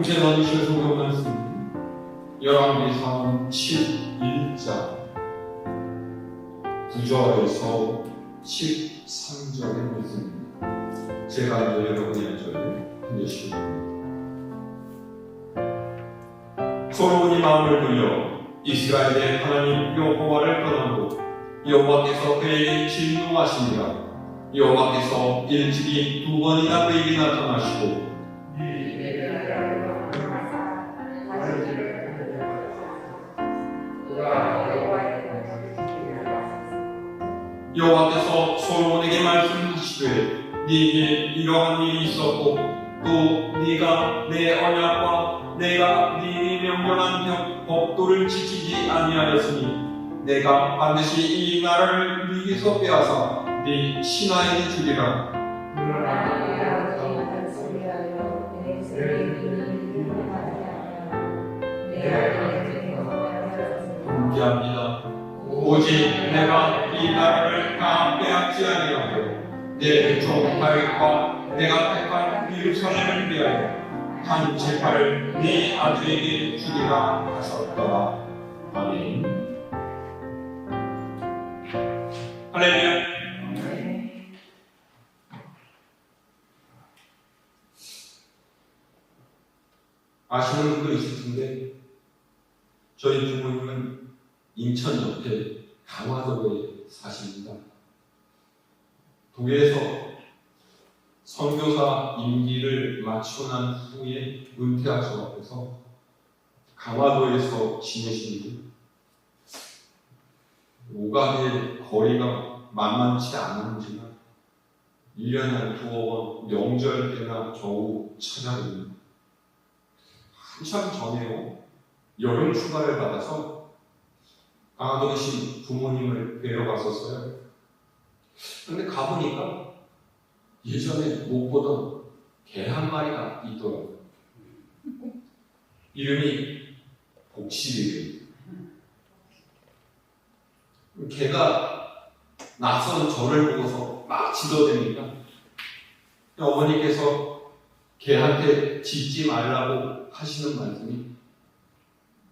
함께 나누실 성경 말씀 열왕기상 11장 9절에서 13절의 말씀입니다. 제가 이제 여러분의 안절을 힘내시겠습니다. 솔로몬이 마음을 돌려 이스라엘의 하나님 여호와를 떠나고 여호와께서 그에게 진노하시니라. 여호와께서 일찍이 2번이나 그에게 나타나시고 여호와께서 솔로몬에게 말씀하시되 네게 이러한 일이 있었고 또 네가 내 언약과 내가 네게 명령한 법도를 지키지 아니하였으니 내가 반드시 이 나라를 네게서 빼앗아 네 신하에게 주리라. 함께합니다. 오직 내가 이 나라를 다 빼앗지 아니하고 내 종파일과 내가 택한 예루살렘을 위하여 한 지파를 네 아들에게 주리라 하셨더라. 아멘. 할렐루야. 아시는 분도 있을 텐데 저희 부모님은 인천 옆에 강화도에 사십니다. 독일에서 선교사 임기를 마치고 난 후에 은퇴하셔 갖고서 강화도에서 지내십니다. 오가의 거리가 만만치 않은지만 1년에 한 2번 명절 때나 겨우 찾아옵니다. 한참 전에요. 여름 휴가를 받아서 강화도에 계신 부모님을 뵈러 갔었어요. 근데 가보니까 예전에 못 보던 개 한 마리가 있더라고요. 이름이 복실이에요. 개가 낯선 저를 보고서 막 짖어대니까 어머니께서 개한테 짖지 말라고 하시는 말씀이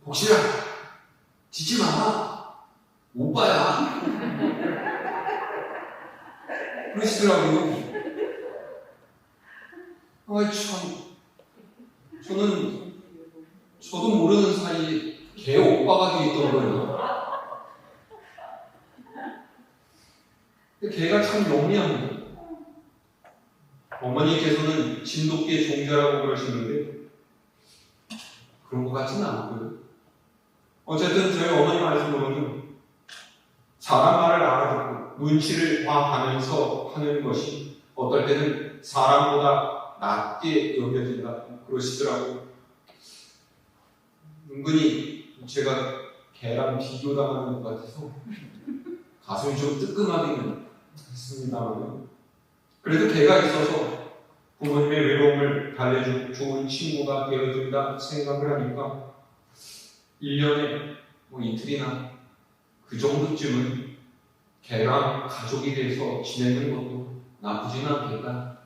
복실아, 짖지 마. 오빠야. 그러시더라고요. 아이 참, 저도 모르는 사이에 개 오빠가 돼 있던 거예요. 근데 개가 참 영리합니다. 어머니께서는 진돗개 종자라고 그러시는데 그런 것 같지는 않고요. 어쨌든 저희 어머니 말씀으로는 사람 말을 알아듣고 눈치를 봐가면서 하는 것이 어떨 때는 사람보다 낫게 여겨진다 그러시더라고요. 은근히 제가 개랑 비교당하는 것 같아서 가슴이 좀 뜨끔하기는 했습니다만 그래도 개가 있어서 부모님의 외로움을 달래줄 좋은 친구가 되어준다 생각을 하니까 1년에 이틀이나 그 정도쯤은 개랑 가족이 돼서 지내는 것도 나쁘진 않겠다.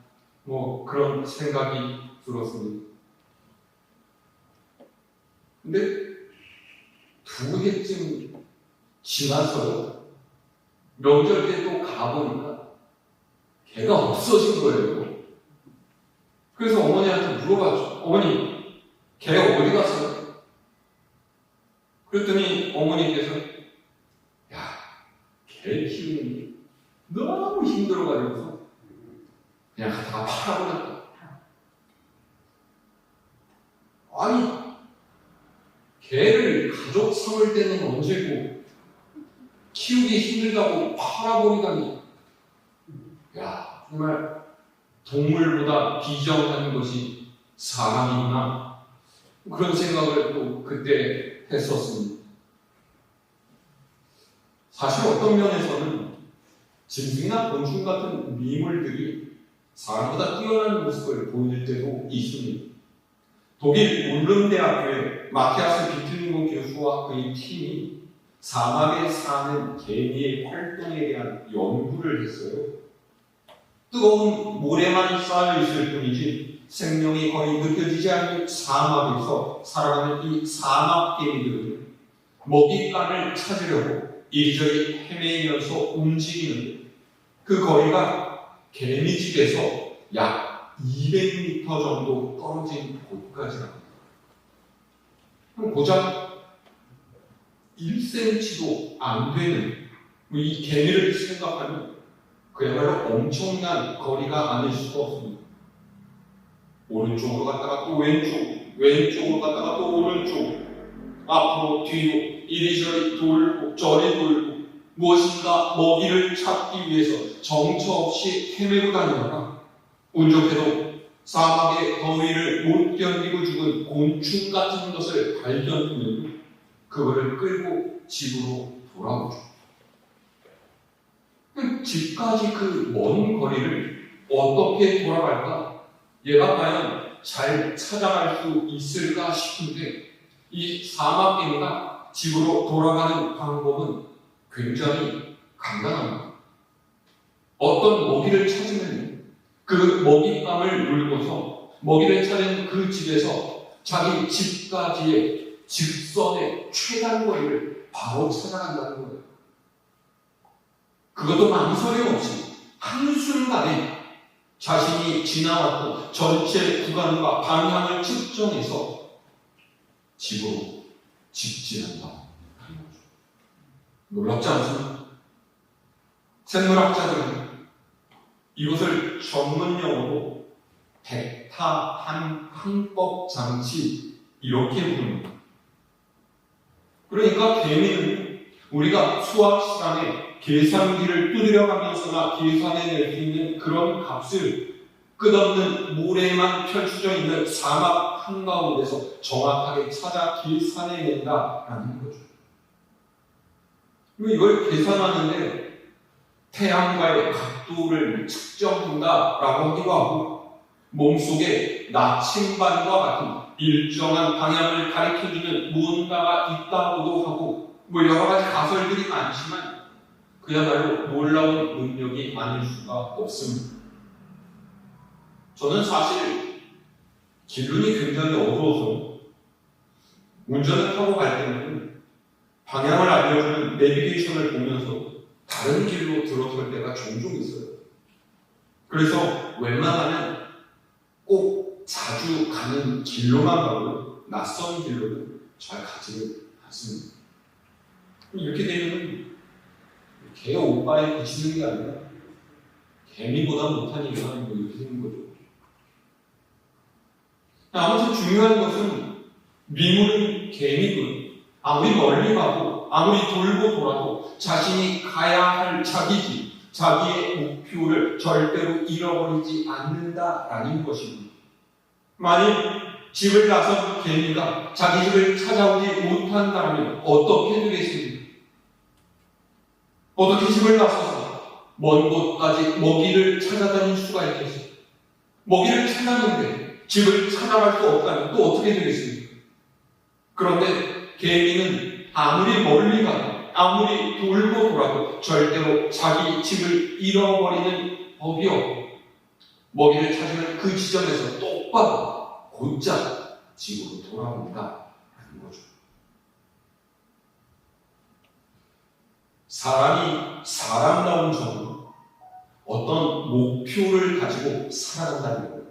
그런 생각이 들었습니다. 근데 2해쯤 지나서요. 명절 때 또 가보니까 개가 없어진 거예요. 그래서 어머니한테 물어봤죠. 어머니, 개 어디 갔어요? 그랬더니 어머니께서 야, 개 키우는 게 너무 힘들어가지고서 그냥 갖다가 팔아버렸다. 아니, 개를 가족 삼을 때는 언제고 키우기 힘들다고 팔아버리다니. 야, 정말 동물보다 비정한 것이 사람이구나. 그런 생각을 또 그때 했었습니다. 사실 어떤 면에서는 짐승이나 곤충 같은 미물들이 사람보다 뛰어난 모습을 보일 때도 있습니다. 독일 울른대학교의 마티아스 비틀링고 교수와 그의 팀이 사막에 사는 개미의 활동에 대한 연구를 했어요. 뜨거운 모래만 쌓여 있을 뿐이지 생명이 거의 느껴지지 않는 사막에서 살아가는 이 사막 개미들은 먹잇감을 찾으려고 이리저리 헤매면서 움직이는 그 거리가 개미집에서 약 200m 정도 떨어진 곳까지랍니다. 그럼 고작 1cm도 안 되는 이 개미를 생각하면 그야말로 엄청난 거리가 아닐 수가 없습니다. 오른쪽으로 갔다가 또 왼쪽으로 갔다가 또 오른쪽, 앞으로 뒤로 이리저리 돌고 저리 돌고 무엇인가 먹이를 찾기 위해서 정처 없이 헤매고 다니다가 운 좋게도 사막의 더위를 못 견디고 죽은 곤충 같은 것을 발견하면 그거를 끌고 집으로 돌아오죠. 집까지 그 먼 거리를 어떻게 돌아갈까? 얘가 과연 잘 찾아갈 수 있을까 싶은데 이 사막개미가 집으로 돌아가는 방법은 굉장히 간단합니다. 어떤 먹이를 찾으면 그 먹잇감을 물고서 먹이를 찾은 그 집에서 자기 집까지의 직선의 최단 거리를 바로 찾아간다는 거예요. 그것도 망설임 없이 한순간에 자신이 지나왔던 전체 구간과 방향을 측정해서 집으로 직진한다. 놀랍지 않습니까? 생물학자들은 이것을 전문용어로 백타항법 장치 이렇게 부릅니다. 그러니까 개미는 우리가 수학 시간에 계산기를 두드려가면서나 계산해낼 수 있는 그런 값을 끝없는 모래만 펼쳐져 있는 사막 한가운데서 정확하게 찾아 계산해낸다라는 거죠. 그리고 이걸 계산하는데 태양과의 각도를 측정한다라고 하기도 하고 몸속에 나침반과 같은 일정한 방향을 가리켜주는 무언가가 있다고도 하고 여러 가지 가설들이 많지만 그야말로 놀라운 능력이 아닐 수가 없습니다. 저는 사실 길눈이 굉장히 어두워서 운전을 하고 갈 때는 방향을 알려주는 내비게이션을 보면서 다른 길로 들어설 때가 종종 있어요. 그래서 웬만하면 꼭 자주 가는 길로만 가고 낯선 길로는 잘 가지를 않습니다. 이렇게 되면 개 오빠에 그치는 게 아니라 개미보다 못하니까 이렇게 되는 거죠. 아무튼 중요한 것은 미물은 개미군 아무리 멀리 가고 아무리 돌고 돌아도 자신이 가야 할 자기 집, 자기의 목표를 절대로 잃어버리지 않는다라는 것입니다. 만일 집을 나선 개미가 자기 집을 찾아오지 못한다면 어떻게 되겠습니까? 어떻게 집을 나서서 먼 곳까지 먹이를 찾아다닐 수가 있겠어요? 먹이를 찾았는데 집을 찾아갈 수 없다면 또 어떻게 되겠습니까? 그런데 개미는 아무리 멀리 가도 아무리 돌고 돌아도 절대로 자기 집을 잃어버리는 법이 없고 먹이를 찾으면 그 지점에서 똑바로 곧장 집으로 돌아온다는 거죠. 사람이 사람다운 점은 어떤 목표를 가지고 살아간다는 거예요.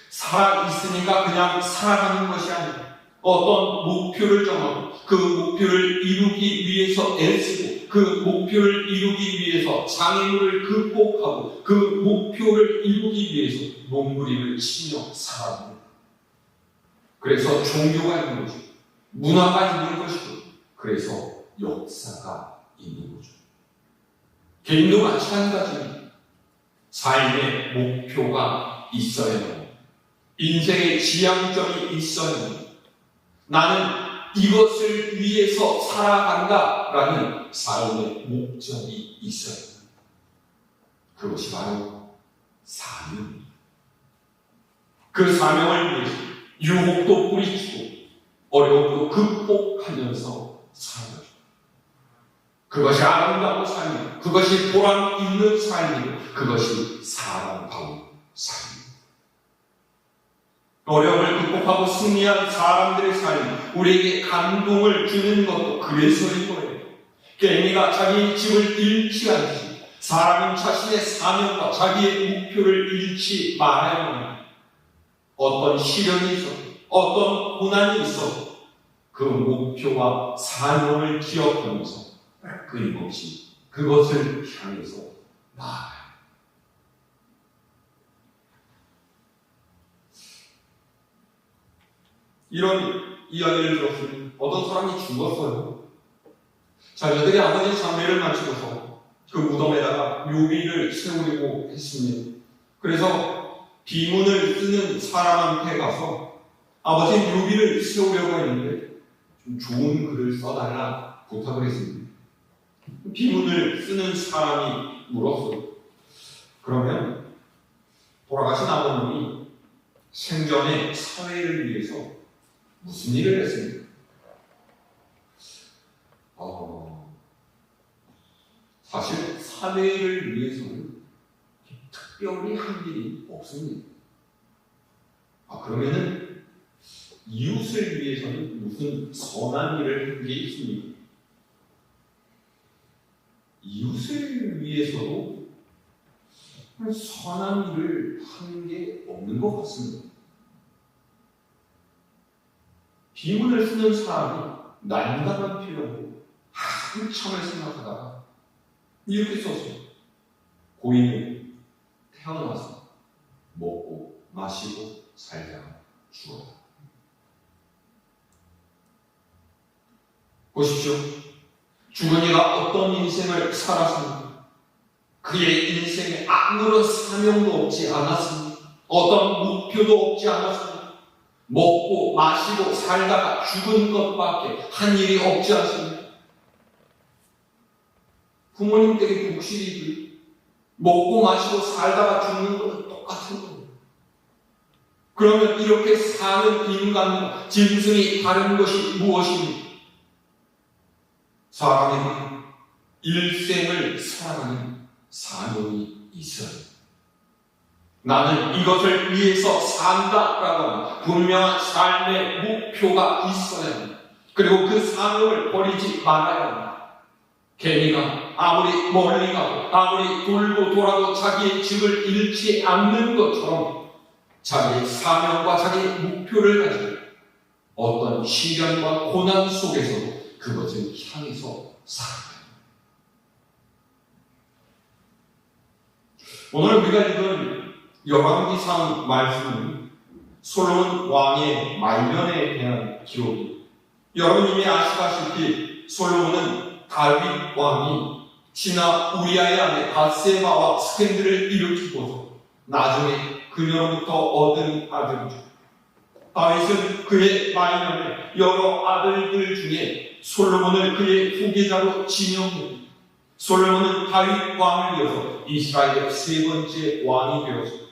살아있으니까 그냥 살아가는 것이 아니라 어떤 목표를 정하고 그 목표를 이루기 위해서 애쓰고 그 목표를 이루기 위해서 장애물을 극복하고 그 목표를 이루기 위해서 몸부림을 치며 살아갑니다. 그래서 종교가 있는 것이고 문화가 있는 것이고 그래서 역사가 있는 거죠. 개인도 마찬가지입니다. 삶의 목표가 있어야 합니다. 인생의 지향점이 있어야 합니다. 나는 이것을 위해서 살아간다라는 삶의 목적이 있어야 합니다. 그것이 바로 사명입니다. 그 사명을 위해서 유혹도 뿌리치고 어려움도 극복하면서 살아가죠. 그것이 아름다운 삶이고 그것이 보람 있는 삶이고 그것이 사랑다운 삶입니다. 어려움을 극복하고 승리한 사람들의 삶, 우리에게 감동을 주는 것도 그래서인 거예요. 개미가 자기 집을 잃지 않지, 사람은 자신의 사명과 자기의 목표를 잃지 말아야 합니다. 어떤 시련이 있어, 어떤 고난이 있어, 그 목표와 사명을 기억하면서 끊임없이 그것을 향해서 나아가요. 이런 이야기를 들었으면 어떤 사람이 죽었어요. 자녀들이 아버지 장례를 마치고서 그 무덤에다가 묘비를 세우려고 했습니다. 그래서 비문을 쓰는 사람한테 가서 아버지 묘비를 세우려고 했는데 좀 좋은 글을 써달라 부탁을 했습니다. 비문을 쓰는 사람이 물었어요. 그러면 돌아가신 아버님이 생전에 사회를 위해서 무슨 일을 했습니까? 사실 사회를 위해서는 특별히 한 일이 없습니다. 그러면은 이웃을 위해서는 무슨 선한 일을 한 게 있습니까? 이웃을 위해서도 선한 일을 하는 게 없는 것 같습니다. 비문을 쓰는 사람이 난감한 표현으로 한참을 생각하다가 이렇게 썼어요. 고인은 태어나서 먹고 마시고 살다가 죽었다. 보십시오. 죽은 이가 어떤 인생을 살았습니까? 그의 인생에 아무런 사명도 없지 않았습니다. 어떤 목표도 없지 않았습니다. 먹고 마시고 살다가 죽은 것밖에 한 일이 없지 않습니다. 부모님 댁에 독실이지 먹고 마시고 살다가 죽는 것은 똑같은 거예요. 그러면 이렇게 사는 인간과 짐승이 다른 것이 무엇입니까? 사람에게 일생을 살아가는 사명이 있어요. 나는 이것을 위해서 산다라고 분명한 삶의 목표가 있어야 합니다. 그리고 그 사명을 버리지 말아야 합니다. 개미가 아무리 멀리 가고 아무리 돌고 돌아도 자기의 집을 잃지 않는 것처럼 자기의 사명과 자기의 목표를 가지고 어떤 시련과 고난 속에서도 그것을 향해서 살아가요. 오늘 우리가 읽은 열왕기상 말씀은 솔로몬 왕의 말년에 대한 기록이에요. 여러분 이미 아시다시피 솔로몬은 다윗 왕이 지나 우리아의 아내 밧세바와 스캔들을 일으키고서 나중에 그녀로부터 얻은 아들이죠. 다윗은 그의 말년에 여러 아들들 중에 솔로몬을 그의 후계자로 지명했습니다. 솔로몬은 다윗 왕을 이어서 이스라엘의 세 번째 왕이 되었습니다.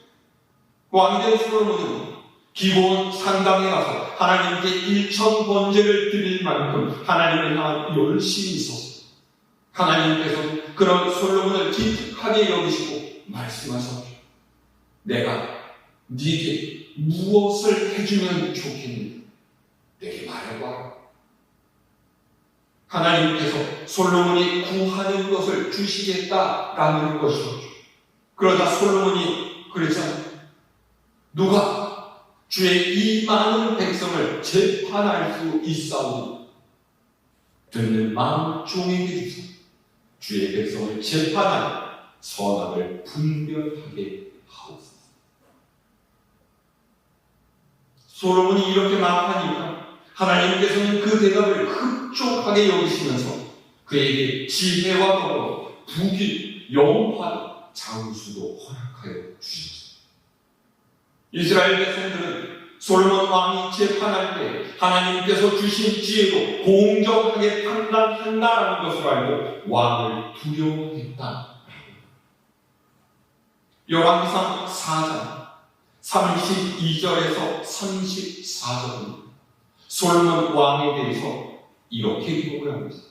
왕이 된 솔로몬은 기브온 산당에 가서 하나님께 1000번제를 드릴 만큼 하나님을 향한 열심이 있었습니다. 하나님께서 그런 솔로몬을 기특하게 여기시고 말씀하셨죠. 내가 네게 무엇을 해주면 좋겠는가? 내게 말해봐. 하나님께서 솔로몬이 구하는 것을 주시겠다라는 것이었죠. 그러자 솔로몬이 그랬잖아요. 누가 주의 이 많은 백성을 재판할 수 있사오니 듣는 마음 종에게 주사 주의 백성을 재판하여 선악을 분별하게 하옵소서. 솔로몬이 이렇게 말하니까 하나님께서는 그 대답을 흡족하게 여기시면서 그에게 지혜와 더불어 부귀, 영화, 장수도 허락하여 주셨습니다. 이스라엘 백성들은 솔로몬 왕이 재판할 때 하나님께서 주신 지혜로 공정하게 판단한다라는 것을 알고 왕을 두려워했다. 열왕기상 4장 32절에서 34절은 솔로몬 왕에 대해서 이렇게 기록을 합니다.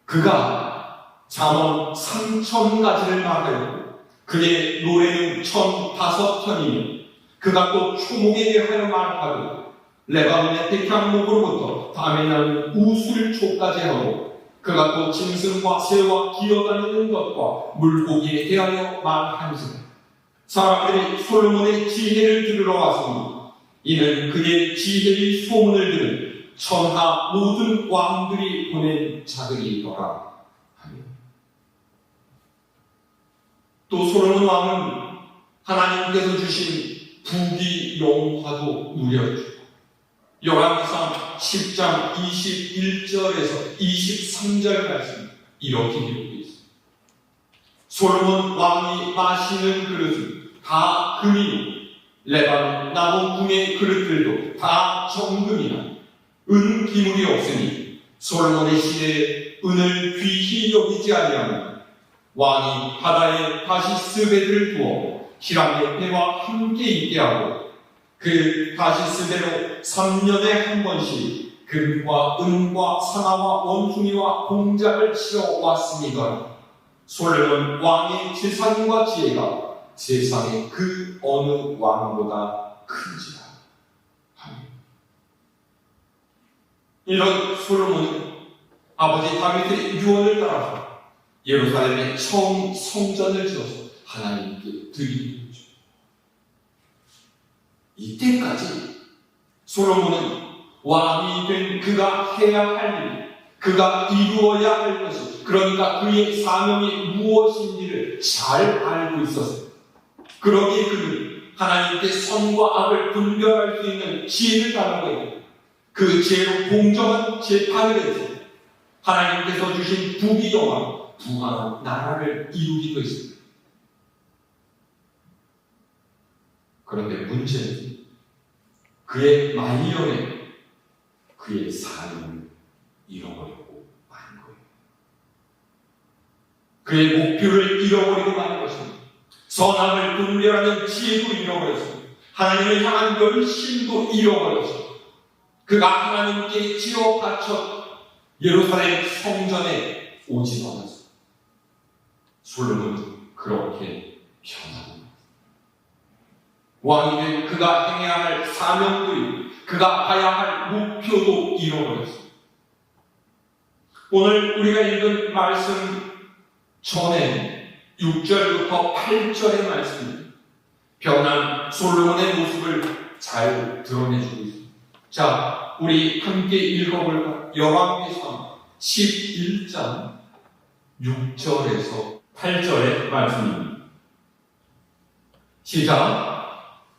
그가 잠언 3000가지를 말하였고 그의 노래는 1005편이며 그가 또 초목에 대하여 말하고 레바논의 백향목으로부터 담에 나는 우술초까지 하고 그가 또 짐승과 새와 기어다니는 것과 물고기에 대하여 말하면서 사람들이 솔로몬의 지혜를 들으러 왔으니 이는 그의 지혜의 소문을 들은 천하 모든 왕들이 보낸 자들이더라 하며 또 솔로몬 왕은 하나님께서 주신 부귀 영화도 누려주고 열왕기상 10장 21절에서 23절 말씀 이렇게 기록되어 있습니다. 솔로몬 왕이 마시는 그릇은 다 금이요 레바논 나무 궁의 그릇들도 다 정금이나 은 기물이 없으니 솔로몬의 시대에 은을 귀히 여기지 아니하며 왕이 바다에 다시스 배들을 두어 히람의 배와 함께 있게 하고 그 다시스 배로 3년에 한 번씩 금과 은과 상아와 원숭이와 공작을 실어 왔으니까 솔로몬 왕의 재산과 지혜가 세상의 그 어느 왕보다 큰지라 하며 이런 솔로몬은 아버지 다윗의 유언을 따라서 예루살렘에 처음 성전을 지어서 하나님께 드리는 거죠. 이때까지 솔로몬은 왕이 된 그가 해야 할 일, 그가 이루어야 할 것이, 그러니까 그의 사명이 무엇인지를 잘 알고 있었어요. 그러기에 그는 하나님께 선과 악을 분별할 수 있는 지혜를 받는 거예요. 그 지혜로 공정한 재판을 해서 하나님께서 주신 부귀 영화, 부강한 나라를 이루기도 했습니다. 그런데 문제는 그의 말년에 그의 사명을 잃어버리고 만 거예요. 그의 목표를 잃어버리고 만 것입니다. 선악을 분별하는 지혜도 잃어버렸습니다. 하나님을 향한 열심도 잃어버렸습니다. 그가 하나님께 지어 바쳐 예루살렘 성전에 오지 않았습니다. 솔로몬은 그렇게 변합니다. 왕이 된 그가 행해야 할 사명도 그가 가야 할 목표도 잃어버렸습니다. 오늘 우리가 읽은 말씀 전에 6절부터 8절의 말씀입니다. 변한 솔로몬의 모습을 잘 드러내주고 있습니다. 자, 우리 함께 읽어볼까요? 열왕기상 11장 6절에서 8절의 말씀입니다. 시작.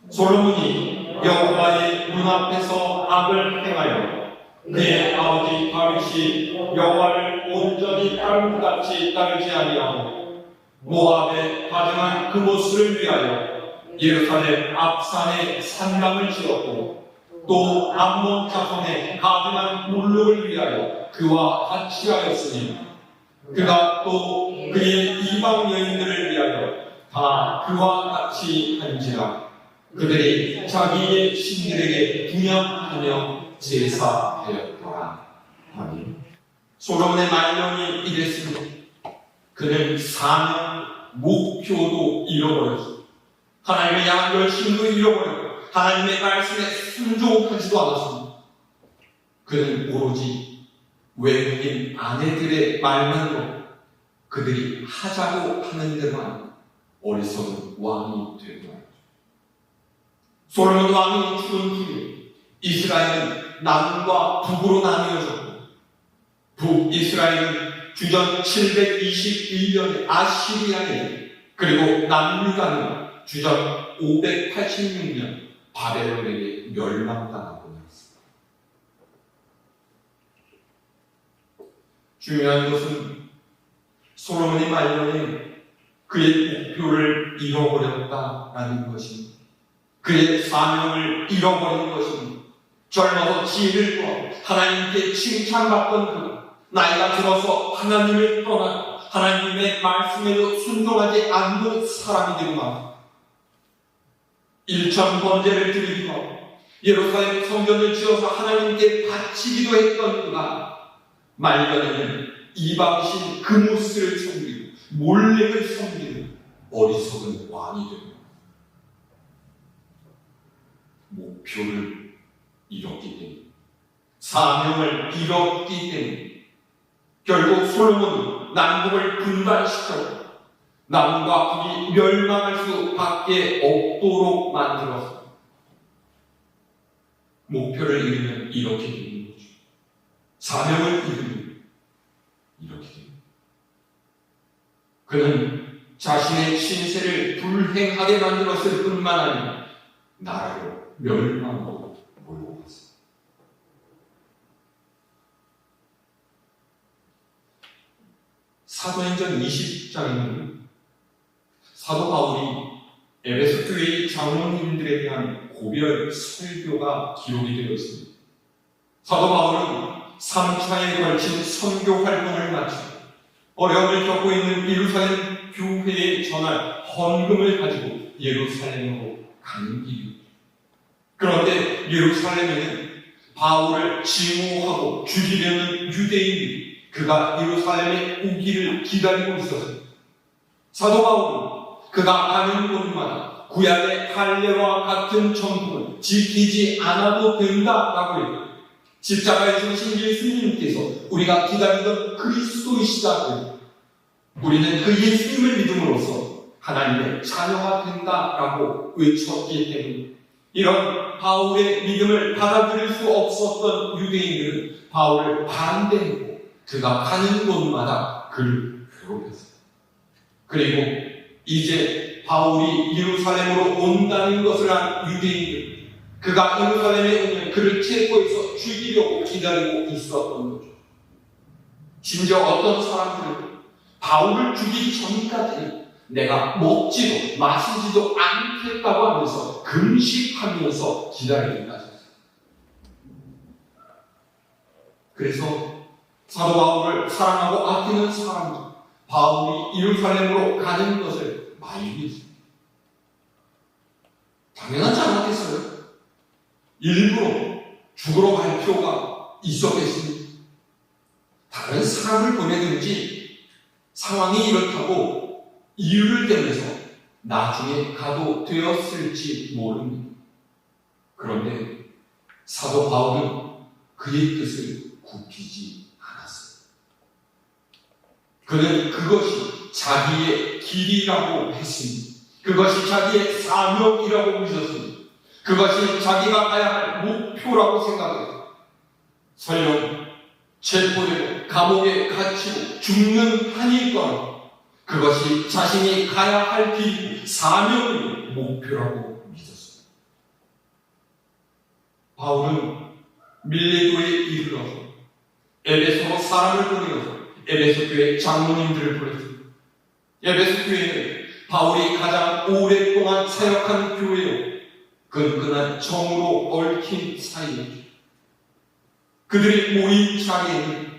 솔로몬이 여호와의 눈앞에서 악을 행하여 그의 아버지 다윗이 여호와를 온전히 다른 같이 따르지 아니하고 모압에 가증한 그곳을 위하여 예루살렘 앞산에 산당을 지었고 또 암몬 자손의 가증한 몰록을 위하여 그와 같이 하였으니 그가 또 그의 이방 여인들을 위하여 다 그와 같이 한지라 그들이 자기의 신들에게 분양하며 제사하였더라. 아멘. 솔로몬의 말년이 이랬습니다. 그는 사명, 목표도 잃어버렸습니다. 하나님을 향한 열심도 잃어버렸고 하나님의 말씀에 순종하지도 않았습니다. 그는 오로지 외국인 아내들의 말만으로 그들이 하자고 하는 대로만 어리석은 왕이 되고 솔로몬 왕이 죽은 후에 이스라엘은 남과 북으로 나뉘어졌고 북이스라엘은 주전 721년에 아시리아에 그리고 남유다는 주전 586년 바벨론에게 멸망당하고 있습니다. 중요한 것은 솔로몬의 말년에 그의 목표를 잃어버렸다라는 것입니다. 그의 사명을 잃어버린 것입니다. 젊어서 지혜를 구하고 하나님께 칭찬받던 그가 나이가 들어서 하나님을 떠나고 하나님의 말씀에도 순종하지 않는 사람이 되고 맙니다. 일천 번제를 드리기도 하고 예루살렘 성전을 지어서 하나님께 바치기도 했던 그가 말년에는 이방신 그무스를 섬기고 몰렉을 섬기는 어리석은 왕이 됩니다. 목표를 잃었기 때문에, 사명을 잃었기 때문에 결국 솔로몬은 남북을 분단시켜 남과 북이 멸망할 수밖에 없도록 만들었습니다. 목표를 잃으면 이렇게 되는 거죠. 사명을 잃으면 이렇게 됩니다. 그는 자신의 신세를 불행하게 만들었을 뿐만 아니라 나라로 멸망으로 몰고 갔습니다. 사도행전 20장에는 사도 바울이 에베소 교회의 장로님들에 대한 고별 설교가 기록이 되어 있습니다. 사도 바울은 3차에 걸친 선교 활동을 마치고 어려움을 겪고 있는 예루살렘 교회에 전할 헌금을 가지고 예루살렘으로 가는 길입니다. 그런데 예루살렘에는 바울을 증오하고 죽이려는 유대인들이 그가 예루살렘에 오기를 기다리고 있었습니다. 사도 바울은 그가 가는 곳마다 구약의 할례와 같은 전통을 지키지 않아도 된다라고 해요. 십자가에 죽으신 예수님께서 우리가 기다리던 그리스도이시다고 우리는 그 예수님을 믿음으로써 하나님의 자녀가 된다라고 외쳤기 때문에 이런 바울의 믿음을 받아들일 수 없었던 유대인들은 바울을 반대했고 그가 가는 곳마다 그를 괴롭혔습니다. 그리고 이제 바울이 예루살렘으로 온다는 것을 한 유대인들, 그가 예루살렘에 오면 그를 체포해서 죽이려고 기다리고 있었던 거죠. 심지어 어떤 사람들은 바울을 죽이기 전까지 내가 먹지도 마시지도 않겠다고 하면서 금식하면서 기다리기까지 했어요. 그래서 사도 바울을 사랑하고 아끼는 사람들, 바울이 예루살렘으로 가는 것을 많이 했습니다. 당연하지 않았겠어요? 일부러 죽으러 갈 필요가 있었겠습니다. 다른 사람을 보내든지 상황이 이렇다고 이유를 대면서 나중에 가도 되었을지 모릅니다. 그런데 사도 바울은 그의 뜻을 굽히지 않았어요. 그는 그것이 자기의 길이라고 했습니다. 그것이 자기의 사명이라고 믿었습니다. 그것이 자기가 가야 할 목표라고 생각했습니다. 설령 체포되고 감옥에 갇히고 죽는 한이 있더라도 그것이 자신이 가야 할 길, 사명의 목표라고 믿었습니다. 바울은 밀레도에 이르러서 에베소로 사람을 보내어서 에베소 교회 장로님들을 보냈습니다. 에베소 교회는 바울이 가장 오랫동안 사역한 교회요, 끈끈한 정으로 얽힌 사이였죠. 그들이 모인 자리에는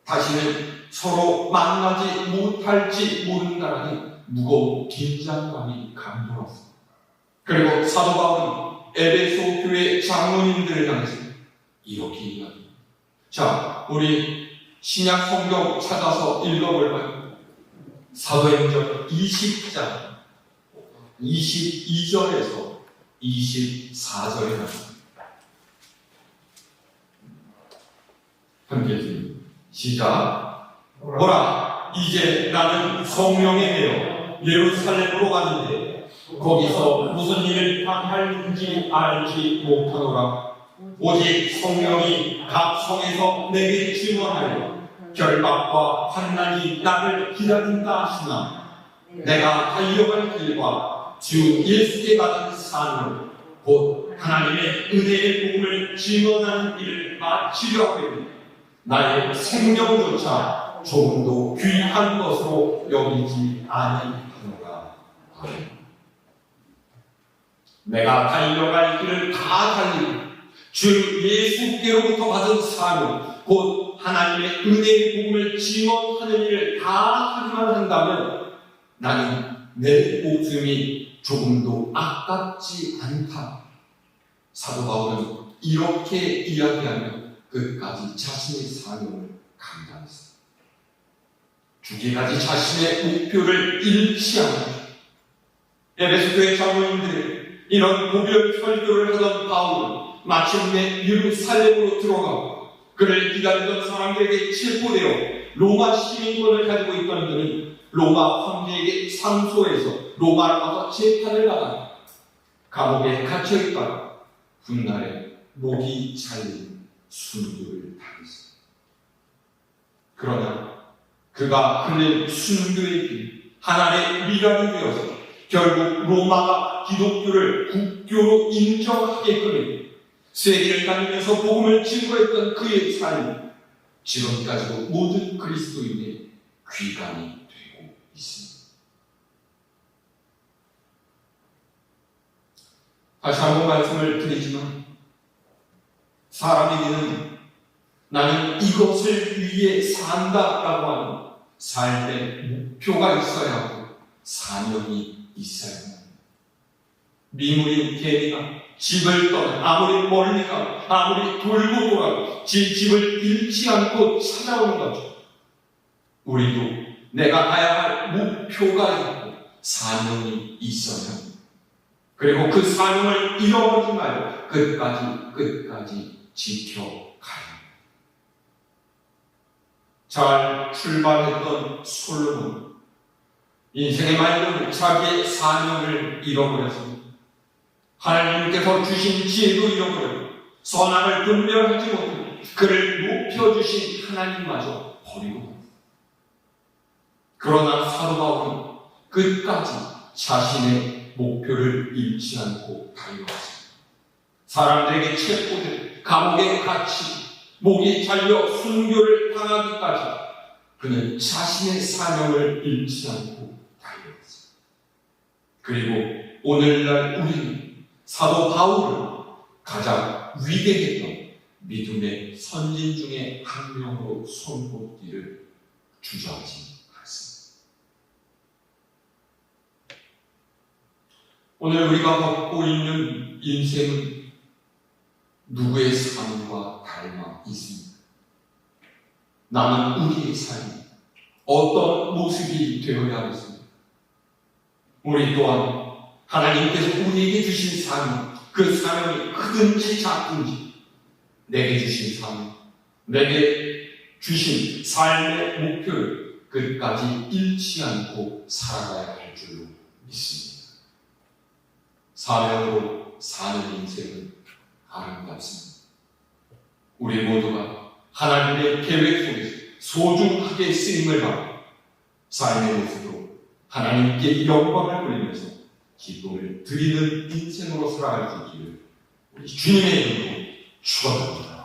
다시는 서로 만나지 못할지 모른다라는 무거운 긴장감이 감돌았습니다. 그리고 사도 바울은 에베소 교회 장로님들을 향해서 이렇게 이야기합니다. 자, 우리 신약 성경 찾아서 읽어볼까요? 사도행전 20장 22절에서 24절에 나옵니다. 함께 읽습니다. 시작. 보라, 이제 나는 성령에 대여 예루살렘으로 가는데 거기서 무슨 일을 당할지 알지 못하노라. 오직 성령이 각 성에서 내게 증언하여 결박과 환난이 나를 기다린다 하시나 내가 달려갈 길과 주 예수께 받은 사명 곧 하나님의 은혜의 복음을 증언하는 일을 마치려 하거든 나의 생명조차 조금도 귀한 것으로 여기지 아니하노라. 내가 달려갈 길을 다 달리고 주 예수께로부터 받은 사명 곧 하나님의 은혜의 복음을 증언하는 일을 다 하기만 한다면 나는 내 목숨이 조금도 아깝지 않다. 사도 바울은 이렇게 이야기하며 끝까지 자신의 사명을 감당했습니다. 죽기까지 자신의 목표를 잃지 않았다. 에베소 교회 장로님들 이런 고별 설교를 하던 바울은 마침내 예루살렘으로 들어가고 그를 기다리던 사람들에게 체포되어 로마 시민권을 가지고 있던 그는 로마 황제에게 상소해서 로마로 가서 재판을 받아 감옥에 갇혀있다가 훗날에 목이 잘린 순교를 당했습니다. 그러나 그가 흘린 순교의 길, 하나님의 미랄이 되어서 결국 로마가 기독교를 국교로 인정하게끔 세계를 다니면서 복음을 증거했던 그의 삶이 지금까지도 모든 그리스도인의 귀감이 되고 있습니다. 다시 한번 말씀을 드리지만 사람에게는 나는 이것을 위해 산다라고 하는 삶의 목표가 있어야 하고 사명이 있어야 합니다. 미물인 개미가 집을 떠나 아무리 멀리 가고 아무리 돌고 돌아도 집을 잃지 않고 찾아오는 거죠. 우리도 내가 가야 할 목표가 있고 사명이 있어야 합니다. 그리고 그 사명을 잃어버리지 말고 끝까지 지켜가야 합니다. 잘 출발했던 솔로몬, 인생의 말년에 자기의 사명을 잃어버렸습니다. 하나님께서 주신 지혜도 잃어버렸고 선악을 분별하지 못하고 그를 높여주신 하나님마저 버리고, 그러나 사도 바울은 끝까지 자신의 목표를 잃지 않고 달려왔습니다. 사람들에게 체포돼 감옥에 갇히고 목이 잘려 순교를 당하기까지 그는 자신의 사명을 잃지 않고 달려왔습니다. 그리고 오늘날 우리는 사도 바울을 가장 위대했던 믿음의 선진 중에 한 명으로 손꼽기를 주저하지 않습니다. 오늘 우리가 갖고 있는 인생은 누구의 삶과 닮아 있습니다. 나는 우리의 삶이 어떤 모습이 되어야 하겠습니까? 우리 또한 하나님께서 우리에게 주신 삶, 그 사명이 크든지 작든지 내게 주신 삶, 내게 주신 삶의 목표를 끝까지 잃지 않고 살아가야 할 줄로 믿습니다. 사명으로 사는 인생은 아름답습니다. 우리 모두가 하나님의 계획 속에서 소중하게 쓰임을 받고 삶의 모습으로 하나님께 영광을 돌리면서 기쁨을 드리는 인생으로 살아갈 수 있기를 우리 주님의 이름으로 축원합니다.